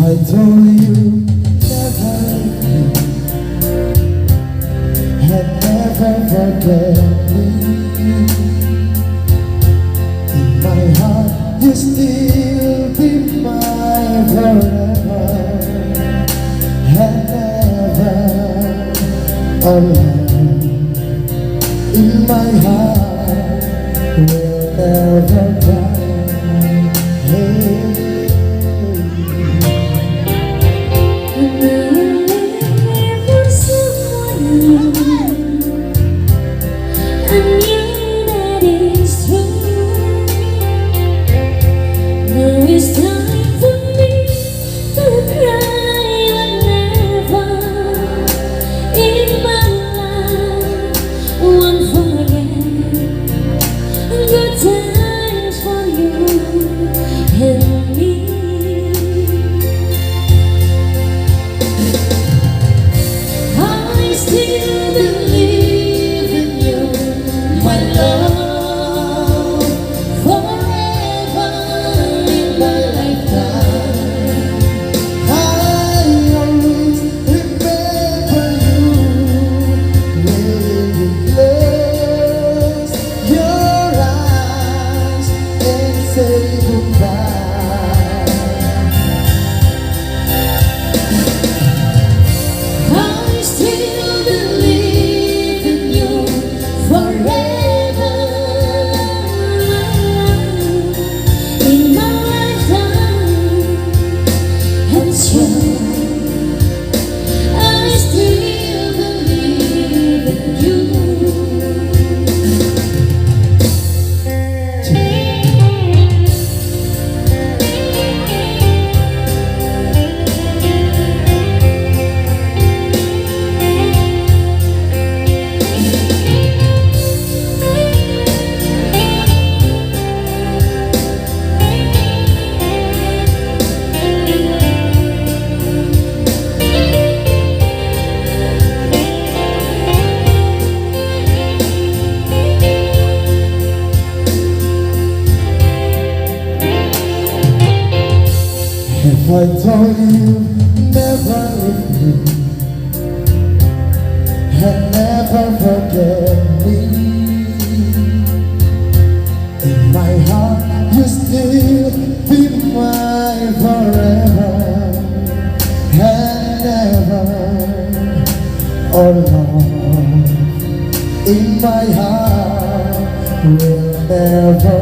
I told you never leave me and never forget me, in my heart you still be mine forever and ever. Oh love, in my heart will never die. Hey. It's time for me to cry whenever in my life won't forget good times for you and me. I still believe in you, my love. Say goodbye. I still believe in you forever. In my lifetime, it's you. I still believe in you. If I told you never leave me and never forget me, in my heart you still be mine forever and ever. Oh love, in my heart will never